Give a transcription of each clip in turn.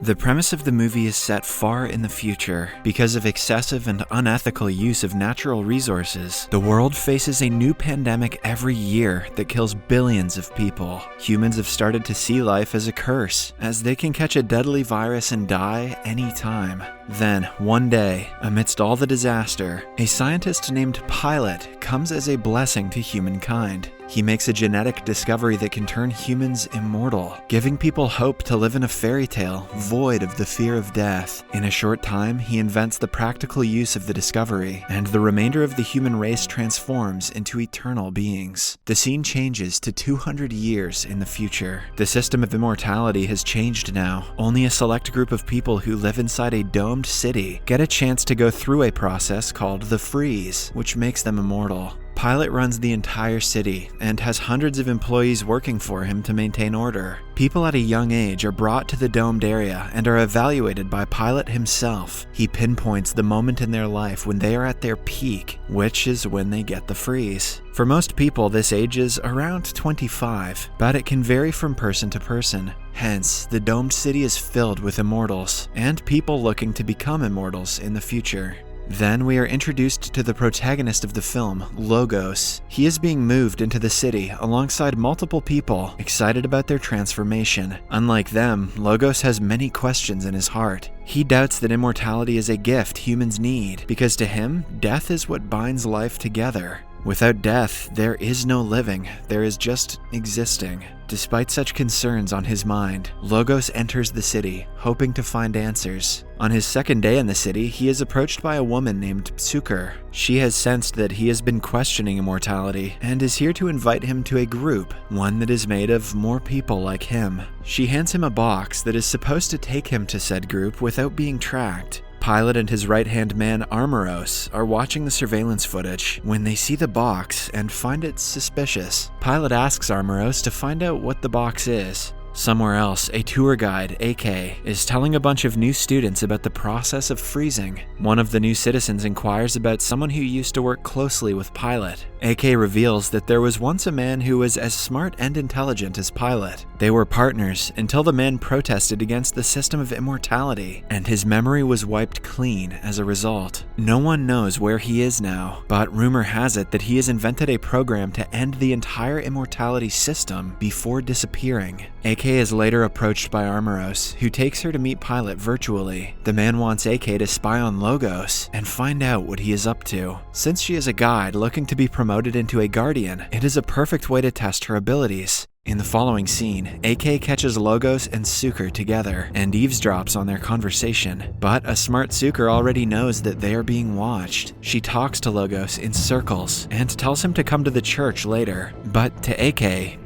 The premise of the movie is set far in the future. Because of excessive and unethical use of natural resources, the world faces a new pandemic every year that kills billions of people. Humans have started to see life as a curse, as they can catch a deadly virus and die anytime. Then, one day, amidst all the disaster, a scientist named Pilot comes as a blessing to humankind. He makes a genetic discovery that can turn humans immortal, giving people hope to live in a fairy tale void of the fear of death. In a short time, he invents the practical use of the discovery, and the remainder of the human race transforms into eternal beings. The scene changes to 200 years in the future. The system of immortality has changed now. Only a select group of people who live inside a domed city get a chance to go through a process called the freeze, which makes them immortal. Pilot runs the entire city and has hundreds of employees working for him to maintain order. People at a young age are brought to the domed area and are evaluated by Pilot himself. He pinpoints the moment in their life when they are at their peak, which is when they get the freeze. For most people, this age is around 25, but it can vary from person to person. Hence, the domed city is filled with immortals and people looking to become immortals in the future. Then we are introduced to the protagonist of the film, Logos. He is being moved into the city alongside multiple people excited about their transformation. Unlike them, Logos has many questions in his heart. He doubts that immortality is a gift humans need, because to him, death is what binds life together. Without death, there is no living, there is just existing. Despite such concerns on his mind, Logos enters the city, hoping to find answers. On his second day in the city, he is approached by a woman named Psukar. She has sensed that he has been questioning immortality, and is here to invite him to a group, one that is made of more people like him. She hands him a box that is supposed to take him to said group without being tracked. Pilot and his right-hand man, Armoros, are watching the surveillance footage when they see the box and find it suspicious. Pilot asks Armoros to find out what the box is. Somewhere else, a tour guide, AK, is telling a bunch of new students about the process of freezing. One of the new citizens inquires about someone who used to work closely with Pilot. AK reveals that there was once a man who was as smart and intelligent as Pilot. They were partners until the man protested against the system of immortality, and his memory was wiped clean as a result. No one knows where he is now, but rumor has it that he has invented a program to end the entire immortality system before disappearing. AK is later approached by Armoros, who takes her to meet Pilot virtually. The man wants AK to spy on Logos and find out what he is up to. Since she is a guide looking to be promoted into a guardian, it is a perfect way to test her abilities. In the following scene, AK catches Logos and Psukar together and eavesdrops on their conversation. But a smart Psukar already knows that they are being watched. She talks to Logos in circles and tells him to come to the church later. But to AK,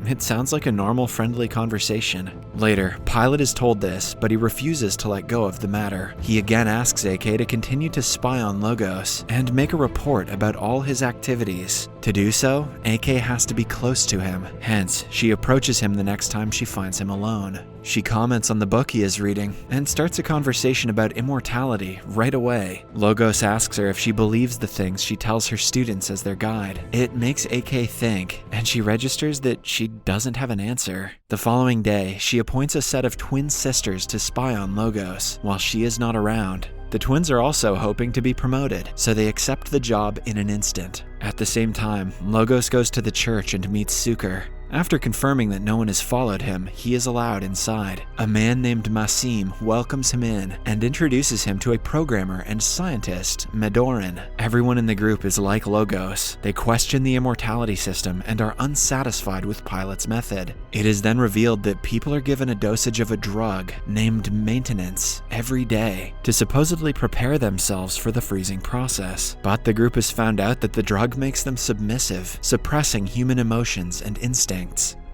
it sounds like a normal, friendly conversation. Later, Pilot is told this, but he refuses to let go of the matter. He again asks AK to continue to spy on Logos and make a report about all his activities. To do so, AK has to be close to him. Hence, she approaches him the next time she finds him alone. She comments on the book he is reading and starts a conversation about immortality right away. Logos asks her if she believes the things she tells her students as their guide. It makes AK think, and she registers that she doesn't have an answer. The following day, she appoints a set of twin sisters to spy on Logos while she is not around. The twins are also hoping to be promoted, so they accept the job in an instant. At the same time, Logos goes to the church and meets Psukar. After confirming that no one has followed him, he is allowed inside. A man named Massim welcomes him in and introduces him to a programmer and scientist, Medoran. Everyone in the group is like Logos. They question the immortality system and are unsatisfied with Pilot's method. It is then revealed that people are given a dosage of a drug named maintenance every day to supposedly prepare themselves for the freezing process. But the group has found out that the drug makes them submissive, suppressing human emotions and instincts.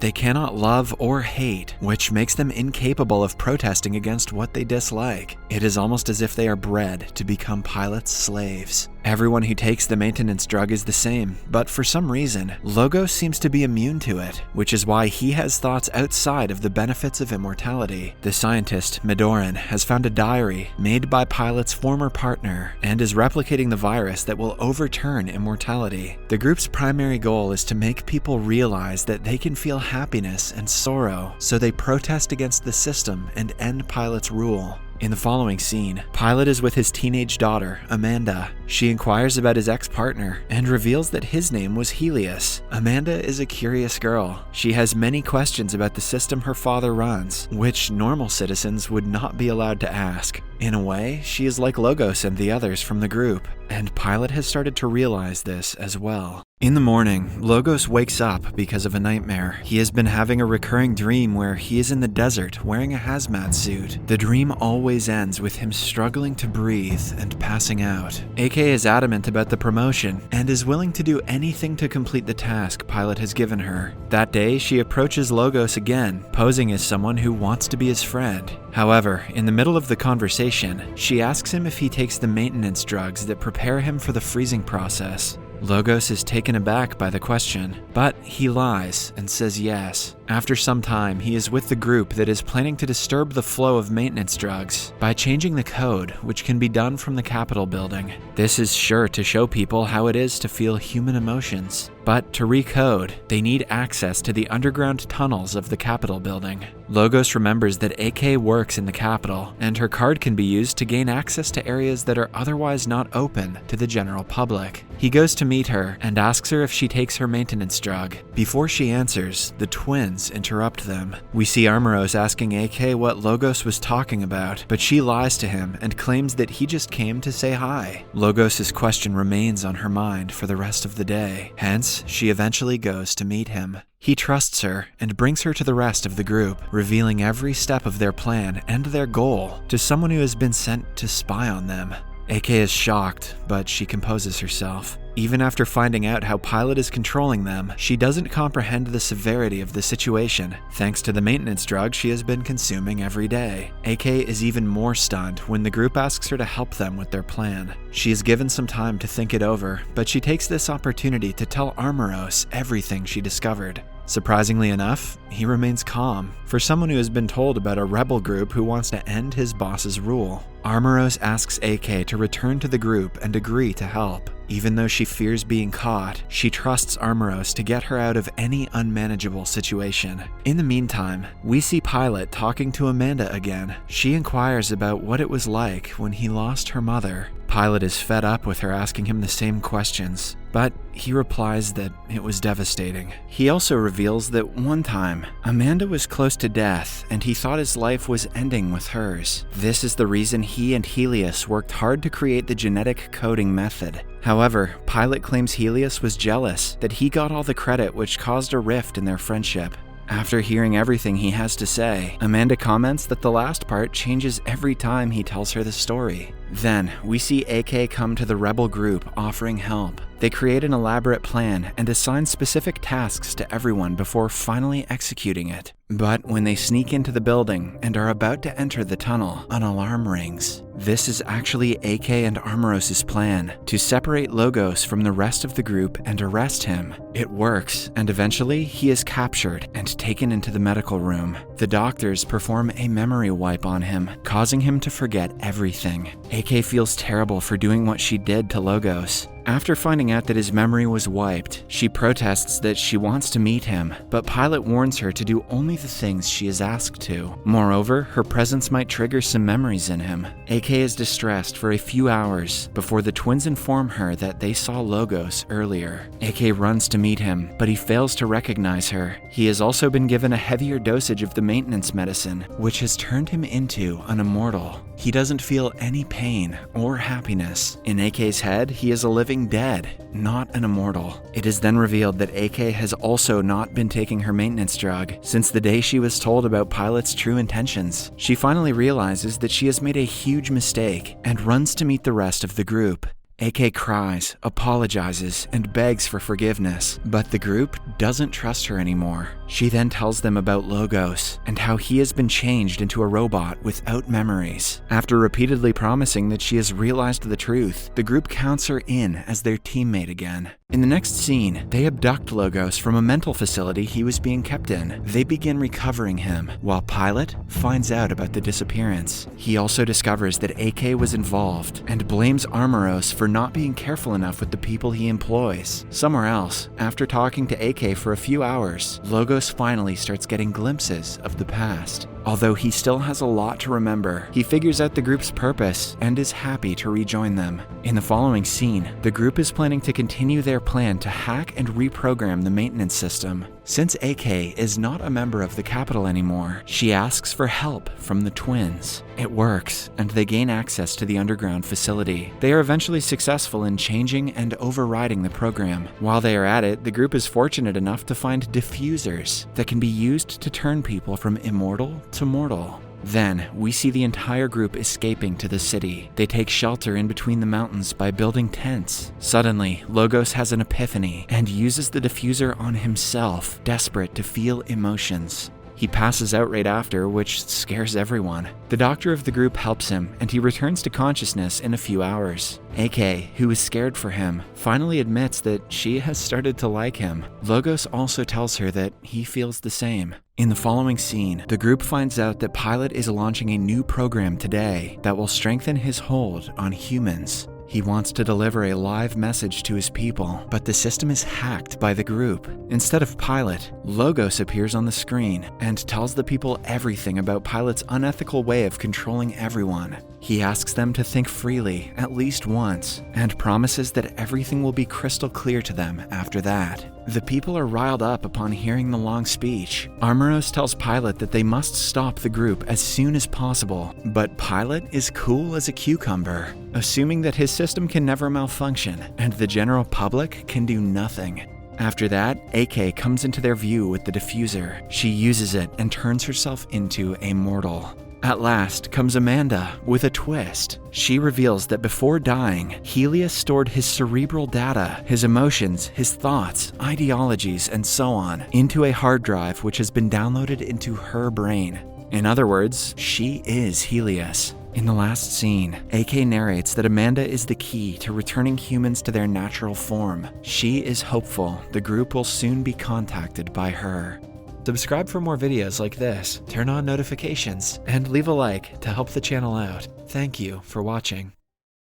They cannot love or hate, which makes them incapable of protesting against what they dislike. It is almost as if they are bred to become Pilot's slaves. Everyone who takes the maintenance drug is the same, but for some reason, Logos seems to be immune to it, which is why he has thoughts outside of the benefits of immortality. The scientist, Medoran, has found a diary made by Pilot's former partner and is replicating the virus that will overturn immortality. The group's primary goal is to make people realize that they can feel happiness and sorrow, so they protest against the system and end Pilot's rule. In the following scene, Pilot is with his teenage daughter, Amanda. She inquires about his ex-partner and reveals that his name was Helios. Amanda is a curious girl. She has many questions about the system her father runs, which normal citizens would not be allowed to ask. In a way, she is like Logos and the others from the group, and Pilot has started to realize this as well. In the morning, Logos wakes up because of a nightmare. He has been having a recurring dream where he is in the desert wearing a hazmat suit. The dream always ends with him struggling to breathe and passing out. AK is adamant about the promotion and is willing to do anything to complete the task Pilot has given her. That day, she approaches Logos again, posing as someone who wants to be his friend. However, in the middle of the conversation, she asks him if he takes the maintenance drugs that prepare him for the freezing process. Logos is taken aback by the question, but he lies and says yes. After some time, he is with the group that is planning to disturb the flow of maintenance drugs by changing the code, which can be done from the Capitol building. This is sure to show people how it is to feel human emotions. But to recode, they need access to the underground tunnels of the Capitol building. Logos remembers that AK works in the Capitol, and her card can be used to gain access to areas that are otherwise not open to the general public. He goes to meet her and asks her if she takes her maintenance drug. Before she answers, the twins interrupt them. We see Armoros asking AK what Logos was talking about, but she lies to him and claims that he just came to say hi. Logos' question remains on her mind for the rest of the day. Hence, she eventually goes to meet him. He trusts her and brings her to the rest of the group, revealing every step of their plan and their goal to someone who has been sent to spy on them. AK is shocked, but she composes herself. Even after finding out how Pilot is controlling them, she doesn't comprehend the severity of the situation, thanks to the maintenance drug she has been consuming every day. AK is even more stunned when the group asks her to help them with their plan. She is given some time to think it over, but she takes this opportunity to tell Armoros everything she discovered. Surprisingly enough, he remains calm, for someone who has been told about a rebel group who wants to end his boss's rule. Armoros asks AK to return to the group and agree to help. Even though she fears being caught, she trusts Armoros to get her out of any unmanageable situation. In the meantime, we see Pilot talking to Amanda again. She inquires about what it was like when he lost her mother. Pilot is fed up with her asking him the same questions, but he replies that it was devastating. He also reveals that one time, Amanda was close to death and he thought his life was ending with hers. This is the reason he and Helios worked hard to create the genetic coding method. However, Pilot claims Helios was jealous that he got all the credit, which caused a rift in their friendship. After hearing everything he has to say, Amanda comments that the last part changes every time he tells her the story. Then, we see AK come to the rebel group offering help. They create an elaborate plan and assign specific tasks to everyone before finally executing it. But when they sneak into the building and are about to enter the tunnel, an alarm rings. This is actually AK and Armoros' plan to separate Logos from the rest of the group and arrest him. It works, and eventually he is captured and taken into the medical room. The doctors perform a memory wipe on him, causing him to forget everything. AK feels terrible for doing what she did to Logos. After finding out that his memory was wiped, she protests that she wants to meet him, but Pilot warns her to do only the things she is asked to. Moreover, her presence might trigger some memories in him. AK is distressed for a few hours before the twins inform her that they saw Logos earlier. AK runs to meet him, but he fails to recognize her. He has also been given a heavier dosage of the maintenance medicine, which has turned him into an immortal. He doesn't feel any pain or happiness. In AK's head, he is a living dead, not an immortal. It is then revealed that AK has also not been taking her maintenance drug since the day she was told about Pilot's true intentions. She finally realizes that she has made a huge mistake and runs to meet the rest of the group. AK cries, apologizes, and begs for forgiveness, but the group doesn't trust her anymore. She then tells them about Logos and how he has been changed into a robot without memories. After repeatedly promising that she has realized the truth, the group counts her in as their teammate again. In the next scene, they abduct Logos from a mental facility he was being kept in. They begin recovering him, while Pilot finds out about the disappearance. He also discovers that AK was involved and blames Armoros for not being careful enough with the people he employs. Somewhere else, after talking to AK for a few hours, Logos finally starts getting glimpses of the past. Although he still has a lot to remember, he figures out the group's purpose and is happy to rejoin them. In the following scene, the group is planning to continue their plan to hack and reprogram the maintenance system. Since AK is not a member of the Capitol anymore, she asks for help from the twins. It works, and they gain access to the underground facility. They are eventually successful in changing and overriding the program. While they are at it, the group is fortunate enough to find diffusers that can be used to turn people from immortal to mortal. Then, we see the entire group escaping to the city. They take shelter in between the mountains by building tents. Suddenly, Logos has an epiphany and uses the diffuser on himself, desperate to feel emotions. He passes out right after, which scares everyone. The doctor of the group helps him, and he returns to consciousness in a few hours. AK, who is scared for him, finally admits that she has started to like him. Logos also tells her that he feels the same. In the following scene, the group finds out that Pilot is launching a new program today that will strengthen his hold on humans. He wants to deliver a live message to his people, but the system is hacked by the group. Instead of Pilot, Logos appears on the screen and tells the people everything about Pilot's unethical way of controlling everyone. He asks them to think freely at least once and promises that everything will be crystal clear to them after that. The people are riled up upon hearing the long speech. Armoros tells Pilot that they must stop the group as soon as possible, but Pilot is cool as a cucumber, assuming that his system can never malfunction and the general public can do nothing. After that, AK comes into their view with the diffuser. She uses it and turns herself into a mortal. At last comes Amanda with a twist. She reveals that before dying, Helios stored his cerebral data, his emotions, his thoughts, ideologies, and so on, into a hard drive which has been downloaded into her brain. In other words, she is Helios. In the last scene, AK narrates that Amanda is the key to returning humans to their natural form. She is hopeful the group will soon be contacted by her. Subscribe for more videos like this, turn on notifications, and leave a like to help the channel out. Thank you for watching.